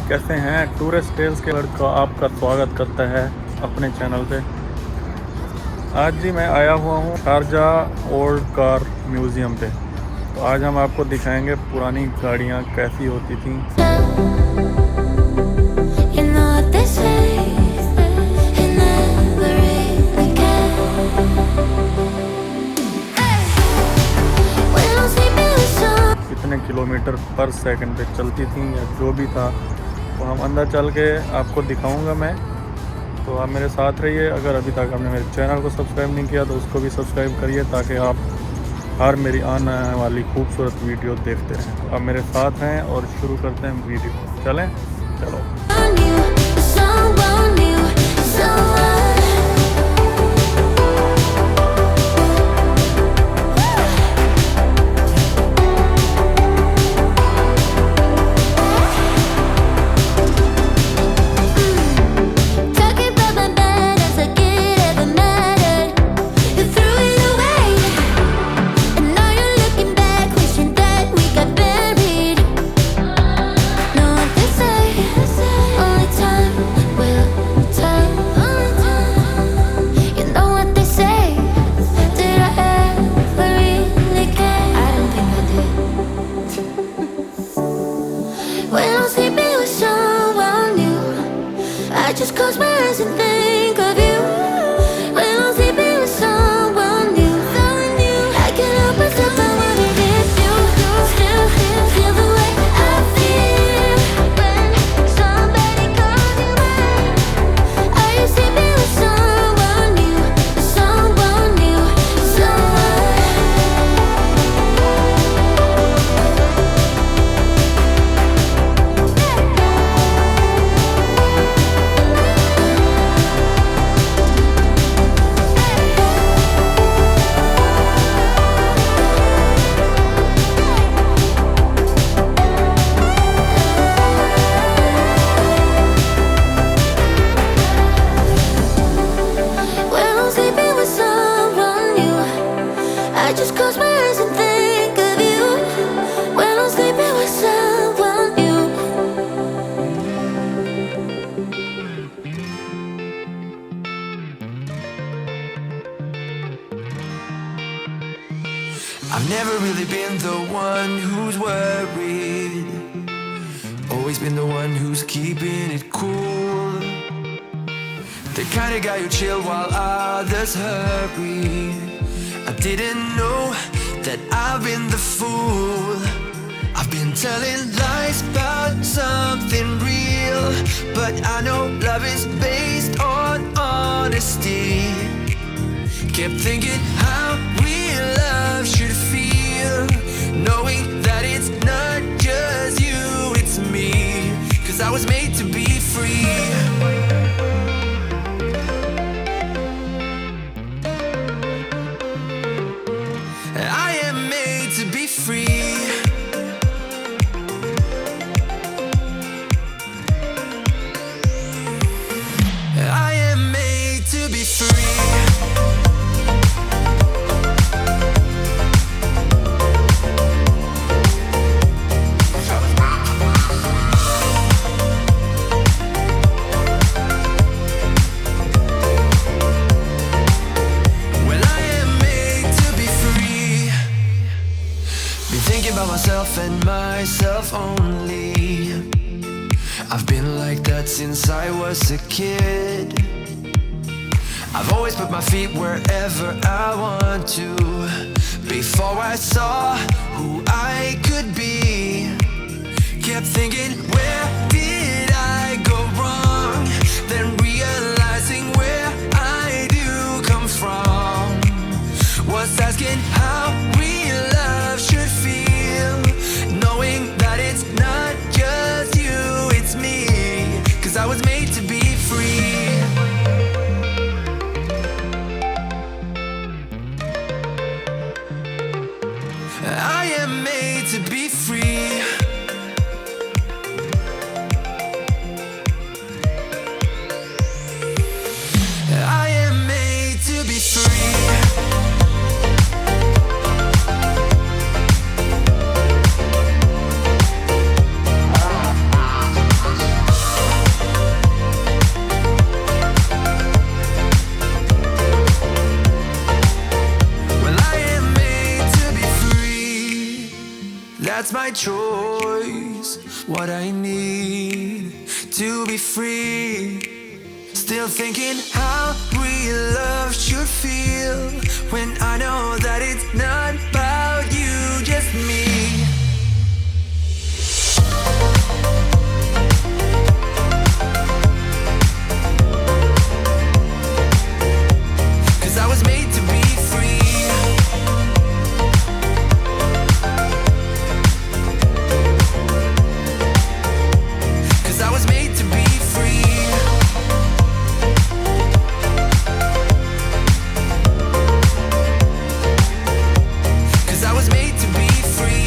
कैसे हैं? Tourist tales के लड़का आपका स्वागत करता है अपने चैनल पे। आज जी मैं आया हुआ हूँ शारजा ओल्ड कार म्यूज़ियम पे। तो आज हम आपको दिखाएंगे पुरानी गाड़ियाँ कैसी होती थीं। कितने किलोमीटर पर सेकंड पे चलती थी या जो भी था, तो हम अंदर चल के आपको दिखाऊंगा मैं। तो आप मेरे साथ रहिए। अगर अभी तक आपने मेरे चैनल को सब्सक्राइब नहीं किया तो उसको भी सब्सक्राइब करिए, ताकि आप हर मेरी आने वाली खूबसूरत वीडियो देखते रहें। तो आप मेरे साथ हैं और शुरू करते हैं वीडियो। चलें, चलो। Just close my eyes and think of you. When I'm sleeping with someone new, I can't help myself, I wanna miss you. Still feel the way I feel when somebody calls you out. Are you sleeping with someone new? Someone new, I just close my eyes and think of you when I'm sleeping with someone new. I've never really been the one who's worried, always been the one who's keeping it cool. The kind of guy who chill while others hurry. I didn't know that I've been the fool. I've been telling lies about something real, but I know love is based on honesty. Kept thinking how real love should feel, knowing that it's not just you, it's me. 'Cause I was made to be free. I am made to be free. I am made to be free. About myself and myself only. I've been like that since I was a kid. I've always put my feet wherever I want to. Before I saw who I could be, kept thinking, where did I go wrong? Then realizing where I do come from, was asking how real love should feel, knowing that it's not just you, it's me. 'Cause I was made to be free. I am made to be free. I am made to be free. that's my choice. What I need to be free. Still thinking how real love should feel when I know that it's not about you, just me. I was made to be free. Cause I was made to be free. Cause I was made to be free.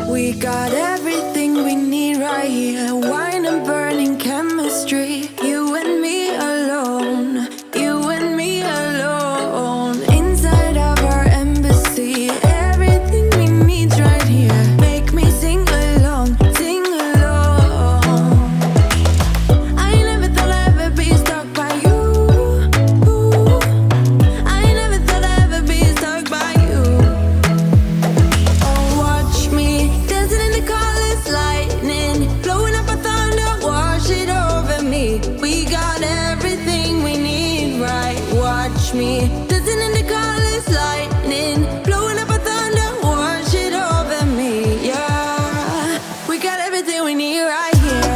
We got everything we need right here. Wine and burning chemistry. You and me alone. You and me alone. Inside of our embassy. Everything we need's right here. Make me sing along, sing along. I never thought I'd ever be stuck by you. I never thought I'd ever be stuck by you. Oh, watch me dancing in the colors, lightning, blowing up a thunder, wash it over me. We got everything we need, right? Watch me dancing in the colors, lightning, blowing up a thunder, wash it over me. Yeah, we got everything we need right here.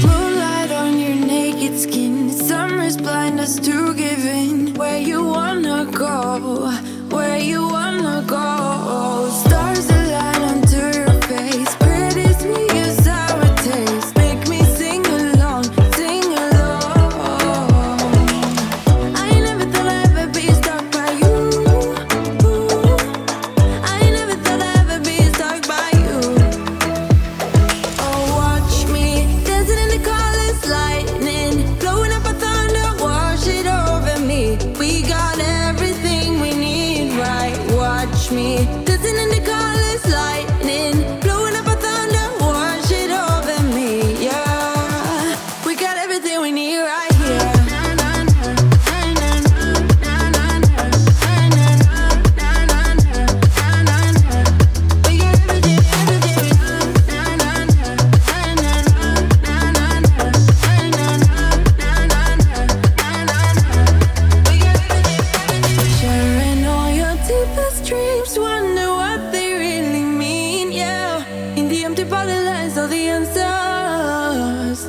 Moonlight on your naked skin, summer's blind us to giving. Where you wanna go, where you wanna go. Stars align onto your face, pretty sweet your sour taste. Make me sing along, sing along. I never thought I'd ever be stuck by you. I never thought I'd ever be stuck by you. Oh, watch me dancing in the colors, lightning, blowing up a thunder, wash it over me. We got everything we need, right? Watch me dancing in the colors, lightning, blowing up a thunder, wash it over me. Yeah, we got everything we need right here. Sharing all your deepest dreams, wonder what they really mean, yeah. In the empty bottle lies all the answers.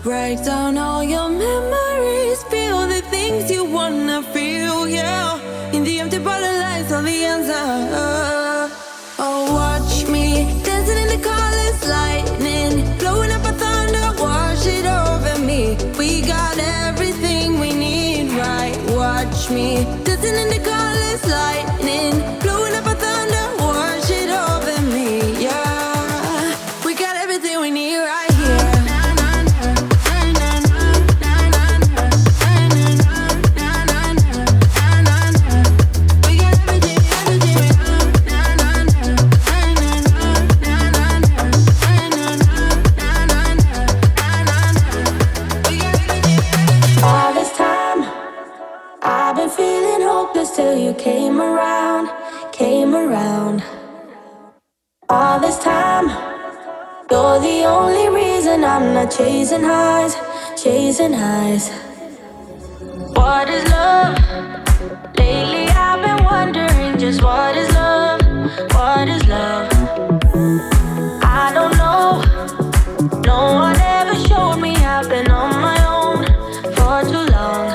Write down all your memories, feel the things you wanna feel, yeah. In the empty bottle lies all the answers. Oh, watch me dancing in the colors, lightning, blowing up a thunder, wash it over me. We got everything we need, right? Watch me dancing in the colors, lightning, blowing up a thunder, wash it over me. Yeah, we got everything we need right here. All this time, I've been feeling hopeless till you came around, came around. All this time, you're the only reason I'm not chasing highs, chasing highs. What is love? Lately I've been wondering just what is love, what is love? I don't know, no one ever showed me. I've been on my own for too long.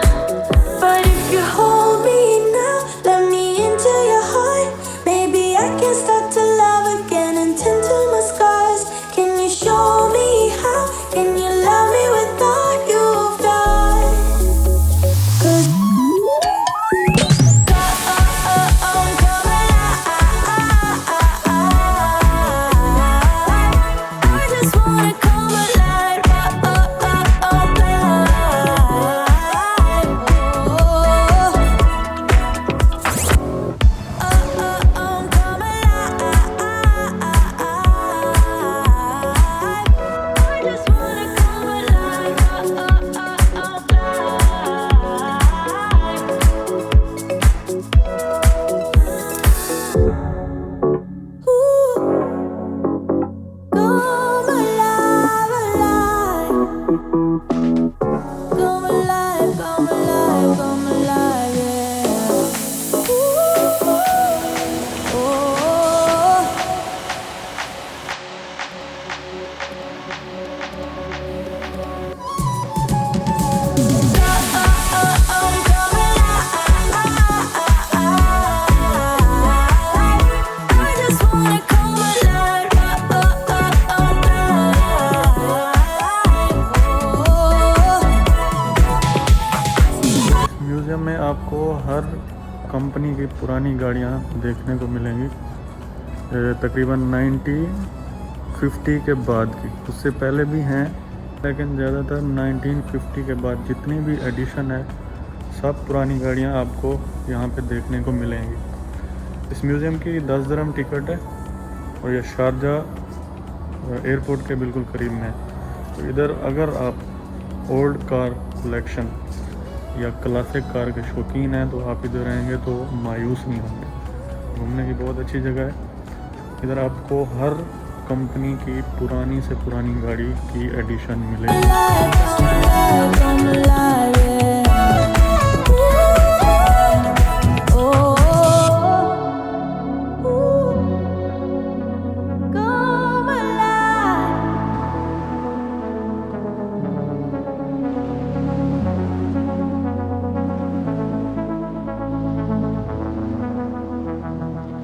But if you hold me now, let me into your heart. Maybe I can start to love again and tend to my scars. Can you show me how? Can you love me without you fly? 'Cause her company की पुरानी गाड़ियाँ देखने को मिलेंगी, तकरीबन 1950 के बाद की। उससे पहले भी हैं, लेकिन ज़्यादातर 1950 के बाद जितनी भी एडिशन है सब पुरानी गाड़ियाँ आपको यहाँ पे देखने को मिलेंगी। इस म्यूज़ियम की 10 दिरहम टिकट है और यह शारजाह एयरपोर्ट के बिल्कुल करीब में है। तो इधर अगर आप ओल्ड कार कलेक्शन या क्लासिक कार के शौकीन हैं तो आप इधर रहेंगे तो मायूस नहीं होंगे। घूमने की बहुत अच्छी जगह है। इधर आपको हर कंपनी की पुरानी से पुरानी गाड़ी की एडिशन मिलेगी।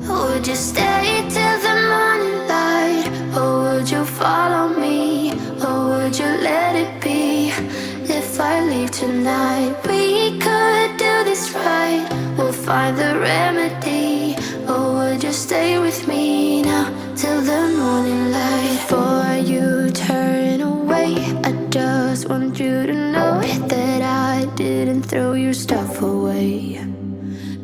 Would you stay till the morning light? Or would you follow me? Or would you let it be? If I leave tonight, we could do this right. We'll find the remedy. Or would you stay with me now till the morning light? Before you turn away, I just want you to know that I didn't throw your stuff away.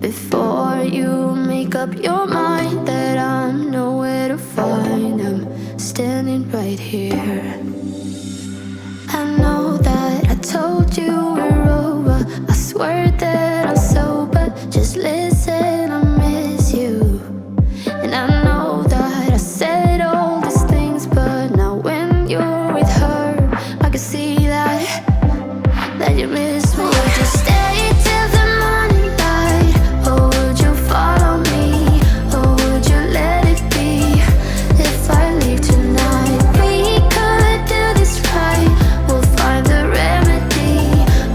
Before you make up your mind that I'm nowhere to find, I'm standing right here. I know that I told you we're over. I swear that I'm sober. Just listen, I miss you. And I know that I said all these things, but now when you're with her, I can see that you miss me. Would you stay till the morning light? Or would you follow me? Or would you let it be? If I leave tonight, we could do this right. We'll find the remedy.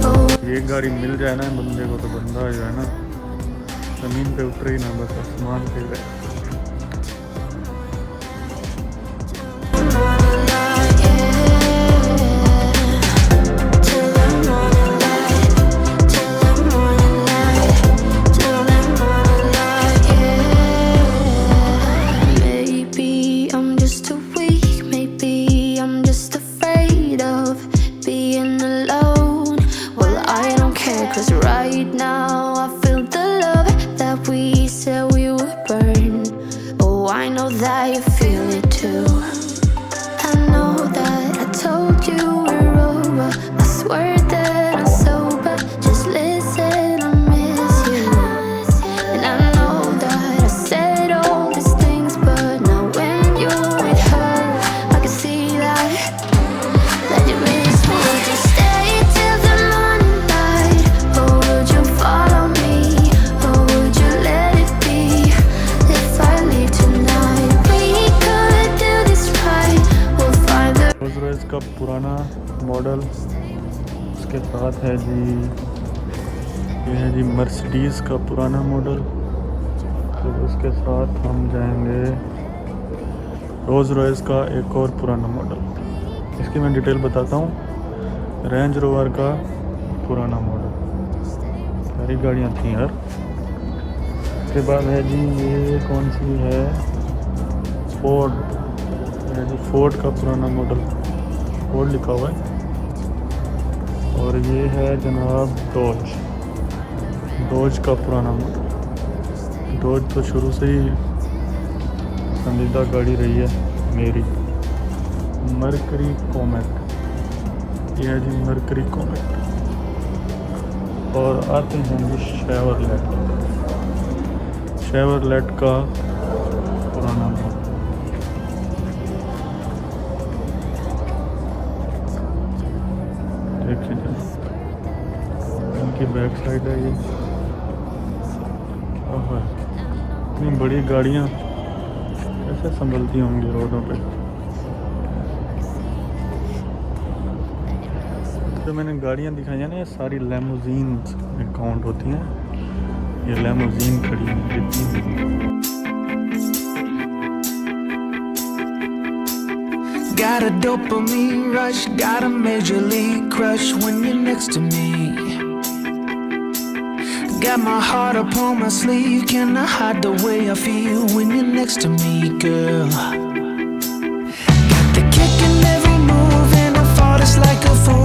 Oh. ये गाड़ी मिल जाए ना बंदे को तो बंदा जो है ना ज़मीन पे उतरे ही ना, बस आसमान पे गए। Maybe I'm just too weak. Maybe I'm just afraid of being alone. Well, I don't care, 'cause right now I feel the love that we said we would burn. Oh, I know that you feel it too. I know that I told you we're over. I swear that I'm sober. Just listen, I miss you. And I know that I said all these things, but now when you're with her, I can see that you miss me. Would you stay till the morning light? Or would you follow me? Or would you let it be? If I leave tonight, we could do this right. We'll find the Rolls Royce का पुराना model, उसके साथ है जी ये है जी Mercedes का पुराना model. तो उसके साथ हम जाएंगे रोल्स रॉयस का एक और पुराना मॉडल। इसकी मैं डिटेल बताता हूँ। रेंज रोवर का पुराना मॉडल, सारी गाड़ियाँ थी यार। उसके बाद है जी ये कौन सी है, फोर्ड है जी, फोर्ड का पुराना मॉडल, फोर्ड लिखा हुआ है। और ये है जनाब डोज का पुराना मॉडल। डोज तो शुरू से ही पसंदीदा गाड़ी रही है मेरी। मर्करी कॉमेट, ये है जी मर्करी कॉमेट। और आते हैं जी शेवरलेट का पुराना मॉडल। देखिए इनकी बैक साइड है ये। ओह, इतनी बड़ी गाड़ियाँ कैसे संभलती होंगी रोडों पे। जो मैंने गाड़ियाँ दिखाई हैं ना, ये सारी लैमोजीन में काउंट होती हैं। ये लैमोजीन खड़ी है जितनी। Got a dopamine rush, got a major league crush when you're next to me. Got my heart upon my sleeve. Can I hide the way I feel when you're next to me, girl? Got the kick in every move, and I fought us like a fool.